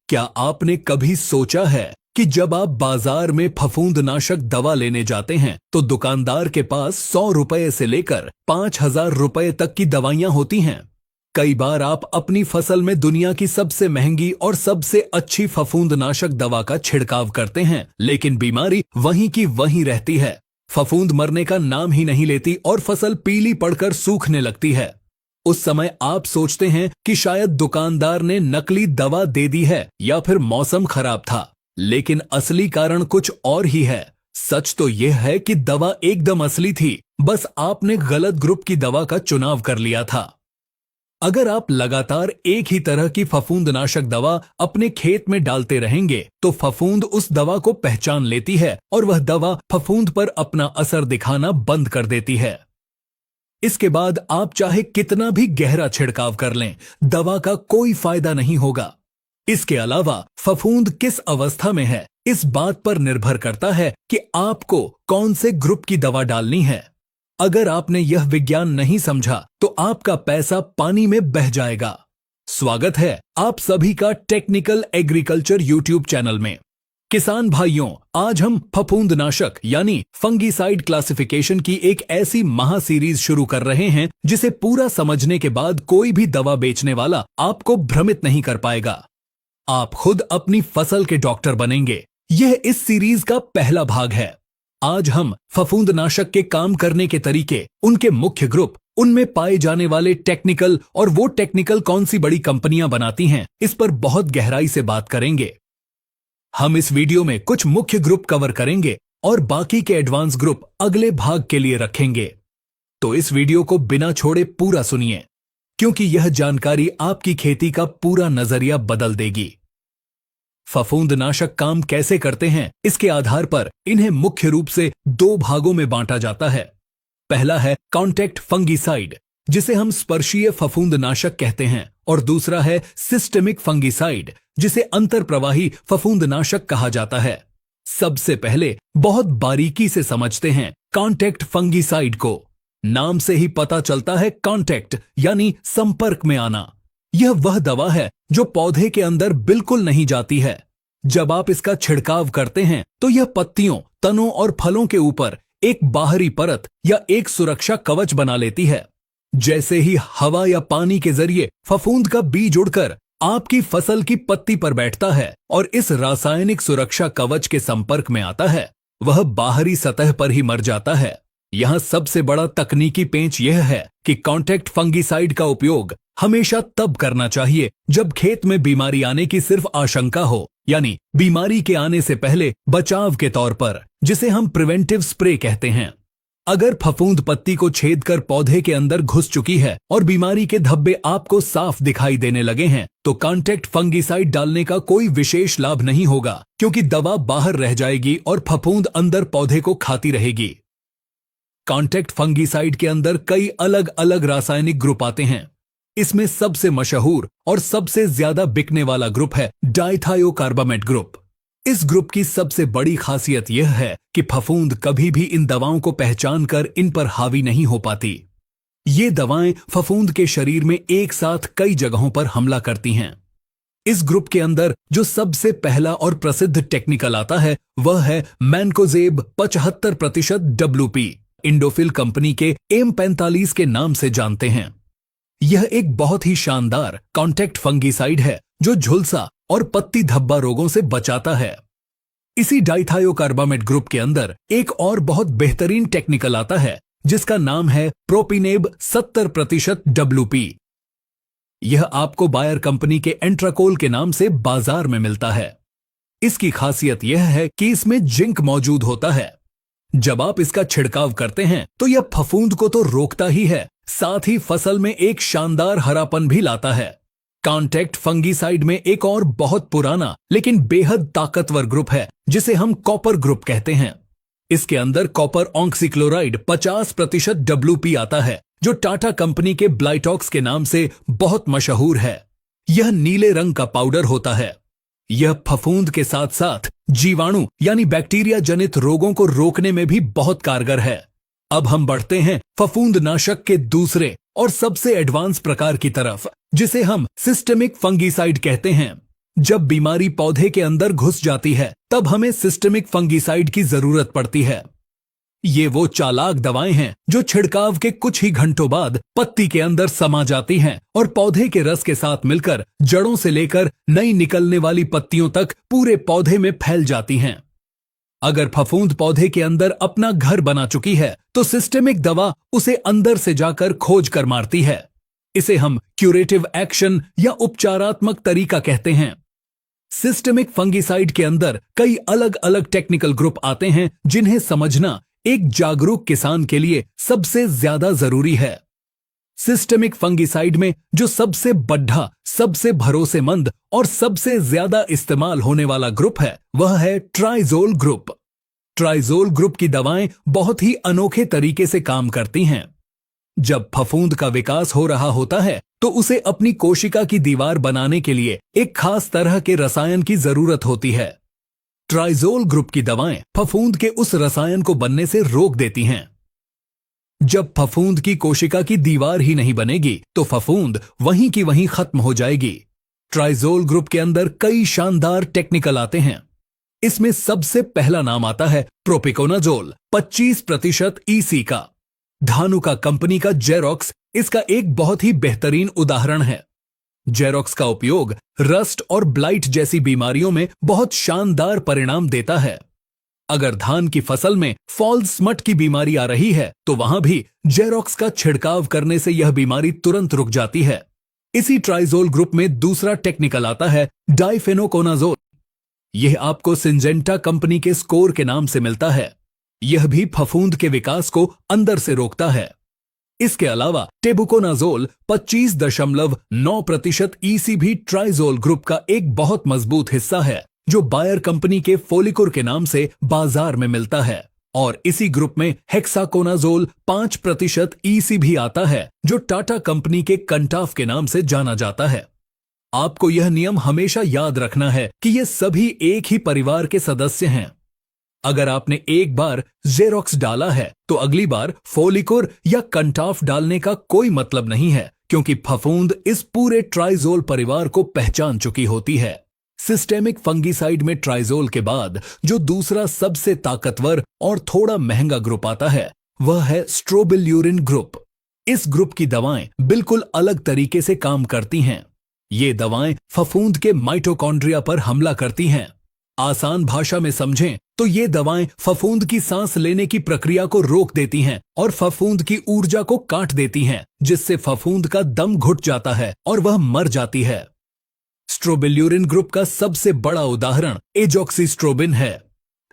क्या आपने कभी सोचा है कि जब आप बाजार में फफूंदनाशक दवा लेने जाते हैं तो दुकानदार के पास 100 रुपए से लेकर 5,000 रुपए तक की दवाइयां होती हैं। कई बार आप अपनी फसल में दुनिया की सबसे महंगी और सबसे अच्छी फफूंदनाशक दवा का छिड़काव करते हैं, लेकिन बीमारी वहीं की वहीं रहती है। फफूंद मरने का नाम ही नहीं लेती और फसल पीली पड़कर सूखने लगती है। उस समय आप सोचते हैं कि शायद दुकानदार ने नकली दवा दे दी है या फिर मौसम खराब था, लेकिन असली कारण कुछ और ही है। सच तो यह है कि दवा एकदम असली थी, बस आपने गलत ग्रुप की दवा का चुनाव कर लिया था। अगर आप लगातार एक ही तरह की फफूंदनाशक दवा अपने खेत में डालते रहेंगे तो फफूंद उस दवा को पहचान लेती है और वह दवा फफूंद पर अपना असर दिखाना बंद कर देती है। इसके बाद आप चाहे कितना भी गहरा छिड़काव कर लें, दवा का कोई फायदा नहीं होगा। इसके अलावा फफूंद किस अवस्था में है, इस बात पर निर्भर करता है कि आपको कौन से ग्रुप की दवा डालनी है। अगर आपने यह विज्ञान नहीं समझा तो आपका पैसा पानी में बह जाएगा। स्वागत है आप सभी का टेक्निकल एग्रीकल्चर यूट्यूब चैनल में। किसान भाइयों, आज हम फफूंदनाशक यानी फंगीसाइड क्लासिफिकेशन की एक ऐसी महा सीरीज शुरू कर रहे हैं जिसे पूरा समझने के बाद कोई भी दवा बेचने वाला आपको भ्रमित नहीं कर पाएगा। आप खुद अपनी फसल के डॉक्टर बनेंगे। यह इस सीरीज का पहला भाग है। आज हम फफूंदनाशक के काम करने के तरीके, उनके मुख्य ग्रुप, उनमें पाए जाने वाले टेक्निकल और वो टेक्निकल कौन सी बड़ी कंपनियां बनाती हैं, इस पर बहुत गहराई से बात करेंगे। हम इस वीडियो में कुछ मुख्य ग्रुप कवर करेंगे और बाकी के एडवांस ग्रुप अगले भाग के लिए रखेंगे। तो इस वीडियो को बिना छोड़े पूरा सुनिए, क्योंकि यह जानकारी आपकी खेती का पूरा नजरिया बदल देगी। फफूंदनाशक काम कैसे करते हैं, इसके आधार पर इन्हें मुख्य रूप से दो भागों में बांटा जाता है। पहला है कॉन्टैक्ट फंगीसाइड, जिसे हम स्पर्शीय फफूंदनाशक कहते हैं, और दूसरा है सिस्टेमिक फंगीसाइड, जिसे अंतरप्रवाही फफूंदनाशक कहा जाता है। सबसे पहले बहुत बारीकी से समझते हैं कॉन्टैक्ट फंगीसाइड को। नाम से ही पता चलता है कॉन्टैक्ट यानी संपर्क में आना। यह वह दवा है जो पौधे के अंदर बिल्कुल नहीं जाती है। जब आप इसका छिड़काव करते हैं तो यह पत्तियों, तनों और फलों के ऊपर एक बाहरी परत या एक सुरक्षा कवच बना लेती है। जैसे ही हवा या पानी के जरिए फफूंद का बीज उड़कर आपकी फसल की पत्ती पर बैठता है और इस रासायनिक सुरक्षा कवच के संपर्क में आता है, वह बाहरी सतह पर ही मर जाता है। यहां सबसे बड़ा तकनीकी पेंच यह है कि कॉन्टैक्ट फंगीसाइड का उपयोग हमेशा तब करना चाहिए जब खेत में बीमारी आने की सिर्फ आशंका हो, यानी बीमारी के आने से पहले बचाव के तौर पर, जिसे हम प्रिवेंटिव स्प्रे कहते हैं। अगर फफूंद पत्ती को छेद कर पौधे के अंदर घुस चुकी है और बीमारी के धब्बे आपको साफ दिखाई देने लगे हैं, तो कॉन्टैक्ट फंगीसाइड डालने का कोई विशेष लाभ नहीं होगा, क्योंकि दवा बाहर रह जाएगी और फफूंद अंदर पौधे को खाती रहेगी। कॉन्टैक्ट फंगीसाइड के अंदर कई अलग अलग रासायनिक ग्रुप आते हैं। इसमें सबसे मशहूर और सबसे ज्यादा बिकने वाला ग्रुप है डाइथायोकार्बामेट ग्रुप। इस ग्रुप की सबसे बड़ी खासियत यह है कि फफूंद कभी भी इन दवाओं को पहचान कर इन पर हावी नहीं हो पाती। ये दवाएं फफूंद के शरीर में एक साथ कई जगहों पर हमला करती हैं। इस ग्रुप के अंदर जो सबसे पहला और प्रसिद्ध टेक्निकल आता है वह है मैनकोजेब 75% WP, इंडोफिल कंपनी के M45 के नाम से जानते हैं। यह एक बहुत ही शानदार कॉन्टैक्ट फंगीसाइड है जो झुलसा और पत्ती धब्बा रोगों से बचाता है। इसी डाइथायोकार्बामेट ग्रुप के अंदर एक और बहुत बेहतरीन टेक्निकल आता है जिसका नाम है प्रोपिनेब 70% WP। यह आपको बायर कंपनी के एंट्राकोल के नाम से बाजार में मिलता है। इसकी खासियत यह है कि इसमें जिंक मौजूद होता है। जब आप इसका छिड़काव करते हैं तो यह फफूंद को तो रोकता ही है, साथ ही फसल में एक शानदार हरापन भी लाता है। कॉन्टैक्ट फंगीसाइड में एक और बहुत पुराना लेकिन बेहद ताकतवर ग्रुप है जिसे हम कॉपर ग्रुप कहते हैं। इसके अंदर कॉपर ऑक्सीक्लोराइड 50% WP आता है, जो टाटा कंपनी के ब्लाइटॉक्स के नाम से बहुत मशहूर है। यह नीले रंग का पाउडर होता है। यह फफूंद के साथ साथ जीवाणु यानी बैक्टीरिया जनित रोगों को रोकने में भी बहुत कारगर है। अब हम बढ़ते हैं फफूंदनाशक के दूसरे और सबसे एडवांस प्रकार की तरफ, जिसे हम सिस्टेमिक फंगीसाइड कहते हैं। जब बीमारी पौधे के अंदर घुस जाती है तब हमें सिस्टमिक फंगिसाइड की जरूरत पड़ती है। ये वो चालाक दवाएं हैं जो छिड़काव के कुछ ही घंटों बाद पत्ती के अंदर समा जाती हैं और पौधे के रस के साथ मिलकर जड़ों से लेकर नई निकलने वाली पत्तियों तक पूरे पौधे में फैल जाती हैं। अगर फफूंद पौधे के अंदर अपना घर बना चुकी है तो सिस्टेमिक दवा उसे अंदर से जाकर खोज कर मारती है। इसे हम क्यूरेटिव एक्शन या उपचारात्मक तरीका कहते हैं। सिस्टेमिक फंगिसाइड के अंदर कई अलग अलग टेक्निकल ग्रुप आते हैं जिन्हें समझना एक जागरूक किसान के लिए सबसे ज्यादा जरूरी है। सिस्टेमिक फंगिसाइड में जो सबसे बढ़ा, सबसे भरोसेमंद और सबसे ज्यादा इस्तेमाल होने वाला ग्रुप है वह है ट्राइजोल ग्रुप। ट्राइजोल ग्रुप की दवाएं बहुत ही अनोखे तरीके से काम करती हैं। जब फफूंद का विकास हो रहा होता है तो उसे अपनी कोशिका की दीवार बनाने के लिए एक खास तरह के रसायन की जरूरत होती है। ट्राइजोल ग्रुप की दवाएं फफूंद के उस रसायन को बनने से रोक देती हैं। जब फफूंद की कोशिका की दीवार ही नहीं बनेगी तो फफूंद वहीं की वहीं खत्म हो जाएगी। ट्राइजोल ग्रुप के अंदर कई शानदार टेक्निकल आते हैं। इसमें सबसे पहला नाम आता है प्रोपिकोनाजोल 25% ईसी का। धानुका कंपनी का जेरोक्स इसका एक बहुत ही बेहतरीन उदाहरण है। जेरोक्स का उपयोग रस्ट और ब्लाइट जैसी बीमारियों में बहुत शानदार परिणाम देता है। अगर धान की फसल में फॉल स्मट की बीमारी आ रही है तो वहां भी जेरोक्स का छिड़काव करने से यह बीमारी तुरंत रुक जाती है। इसी ट्राइजोल ग्रुप में दूसरा टेक्निकल आता है डाइफेनोकोनाजोल। यह आपको सिंजेंटा कंपनी के स्कोर के नाम से मिलता है। यह भी फफूंद के विकास को अंदर से रोकता है। इसके अलावा टेबुकोनाजोल 25.9% ईसी भी ट्राइजोल ग्रुप का एक बहुत मजबूत हिस्सा है जो बायर कंपनी के फोलिकुर के नाम से बाजार में मिलता है। और इसी ग्रुप में हेक्साकोनाजोल 5% ईसी भी आता है जो टाटा कंपनी के कंटाफ के नाम से जाना जाता है। आपको यह नियम हमेशा याद रखना है कि ये सभी एक ही परिवार के सदस्य हैं। अगर आपने एक बार जेरोक्स डाला है तो अगली बार फोलिकुर या कंटाफ डालने का कोई मतलब नहीं है, क्योंकि फफूंद इस पूरे ट्राइजोल परिवार को पहचान चुकी होती है। सिस्टेमिक फंगिसाइड में ट्राइजोल के बाद जो दूसरा सबसे ताकतवर और थोड़ा महंगा ग्रुप आता है वह है स्ट्रोबिल्यूरिन ग्रुप। इस ग्रुप की दवाएं बिल्कुल अलग तरीके से काम करती हैं। ये दवाएं फफूंद के माइटोकॉन्ड्रिया पर हमला करती हैं। आसान भाषा में समझें तो ये दवाएं फफूंद की सांस लेने की प्रक्रिया को रोक देती हैं और फफूंद की ऊर्जा को काट देती हैं, जिससे फफूंद का दम घुट जाता है और वह मर जाती है। स्ट्रोबिल्यूरिन ग्रुप का सबसे बड़ा उदाहरण एजॉक्सिस्ट्रोबिन है।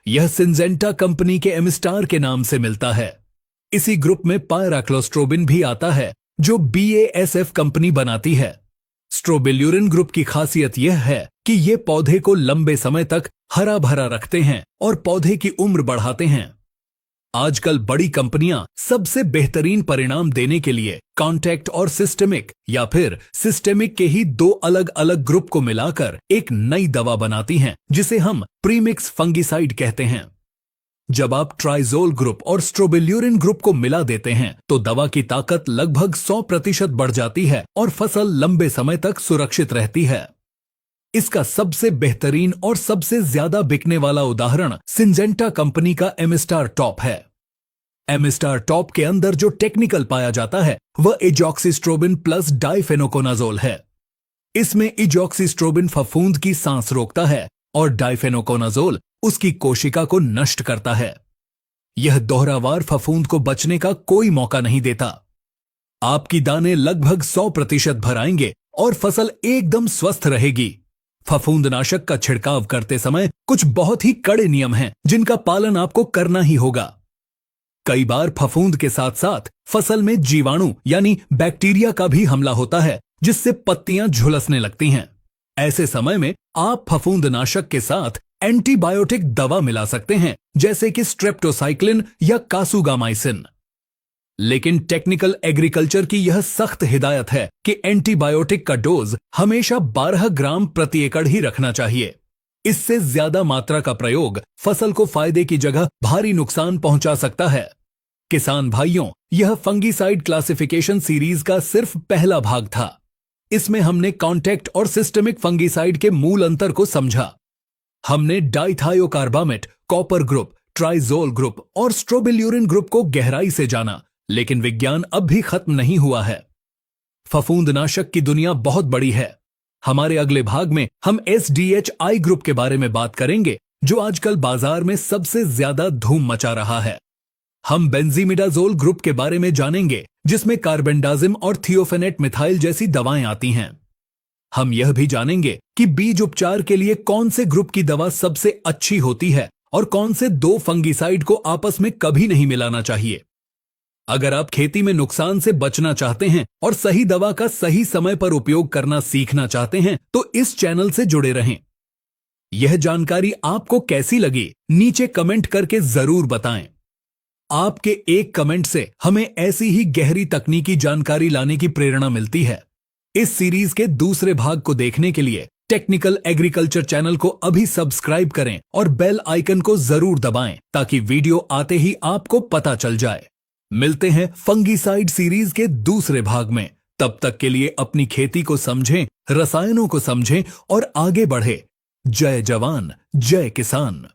यह सिंजेंटा कंपनी के एमिस्टार के नाम से मिलता है। इसी ग्रुप में पायराक्लोस्ट्रोबिन भी आता है जो BASF कंपनी बनाती है। स्ट्रोबिल्यूरिन ग्रुप की खासियत यह है कि ये पौधे को लंबे समय तक हरा भरा रखते हैं और पौधे की उम्र बढ़ाते हैं। आजकल बड़ी कंपनियां सबसे बेहतरीन परिणाम देने के लिए कॉन्टैक्ट और सिस्टेमिक या फिर सिस्टेमिक के ही दो अलग अलग ग्रुप को मिलाकर एक नई दवा बनाती हैं जिसे हम प्रीमिक्स फंगिसाइड कहते हैं। जब आप ट्राइजोल ग्रुप और स्ट्रोबिल्यूरिन ग्रुप को मिला देते हैं तो दवा की ताकत लगभग 100% बढ़ जाती है और फसल लंबे समय तक सुरक्षित रहती है। इसका सबसे बेहतरीन और सबसे ज्यादा बिकने वाला उदाहरण सिंजेंटा कंपनी का एमिस्टार टॉप है। एमिस्टार टॉप के अंदर जो टेक्निकल पाया जाता है वह एजॉक्सिस्ट्रोबिन प्लस डाइफेनोकोनाजोल है। इसमें एजॉक्सिस्ट्रोबिन फफूंद की सांस रोकता है और डाइफेनोकोनाजोल उसकी कोशिका को नष्ट करता है। यह दोहरावार फफूंद को बचने का कोई मौका नहीं देता। आपकी दाने लगभग 100% भर आएंगे और फसल एकदम स्वस्थ रहेगी। फफूंदनाशक का छिड़काव करते समय कुछ बहुत ही कड़े नियम हैं जिनका पालन आपको करना ही होगा। कई बार फफूंद के साथ साथ फसल में जीवाणु यानी बैक्टीरिया का भी हमला होता है जिससे पत्तियां झुलसने लगती हैं। ऐसे समय में आप फफूंदनाशक के साथ एंटीबायोटिक दवा मिला सकते हैं जैसे कि स्ट्रेप्टोसाइक्लिन या कासुगामाइसिन। लेकिन टेक्निकल एग्रीकल्चर की यह सख्त हिदायत है कि एंटीबायोटिक का डोज हमेशा 12 ग्राम प्रति एकड़ ही रखना चाहिए। इससे ज्यादा मात्रा का प्रयोग फसल को फायदे की जगह भारी नुकसान पहुंचा सकता है। किसान भाइयों, यह फंगिसाइड क्लासिफिकेशन सीरीज का सिर्फ पहला भाग था। इसमें हमने कॉन्टैक्ट और सिस्टेमिक फंगिसाइड के मूल अंतर को समझा। हमने डाइथायोकार्बामेट, कॉपर ग्रुप, ट्राइजोल ग्रुप और स्ट्रोबिल्यूरिन ग्रुप को गहराई से जाना, लेकिन विज्ञान अब भी खत्म नहीं हुआ है। फफूंदनाशक की दुनिया बहुत बड़ी है। हमारे अगले भाग में हम SDHI ग्रुप के बारे में बात करेंगे, जो आजकल बाजार में सबसे ज्यादा धूम मचा रहा है। हम बेंजीमिडाजोल ग्रुप के बारे में जानेंगे, जिसमें कार्बेंडाजिम और थियोफेनेट मिथाइल जैसी दवाएं आती हैं। हम यह भी जानेंगे कि बीज उपचार के लिए कौन से ग्रुप की दवा सबसे अच्छी होती है और कौन से 2 फंगिसाइड को आपस में कभी नहीं मिलाना चाहिए। अगर आप खेती में नुकसान से बचना चाहते हैं और सही दवा का सही समय पर उपयोग करना सीखना चाहते हैं, तो इस चैनल से जुड़े रहें। यह जानकारी आपको कैसी लगी, नीचे कमेंट करके जरूर बताएं। आपके एक कमेंट से हमें ऐसी ही गहरी तकनीकी जानकारी लाने की प्रेरणा मिलती है। इस सीरीज के दूसरे भाग को देखने के लिए टेक्निकल एग्रीकल्चर चैनल को अभी सब्सक्राइब करें और बेल आइकन को जरूर दबाएं, ताकि वीडियो आते ही आपको पता चल जाए। मिलते हैं फंगिसाइड सीरीज के दूसरे भाग में। तब तक के लिए अपनी खेती को समझें, रसायनों को समझें और आगे बढ़े। जय जवान, जय किसान।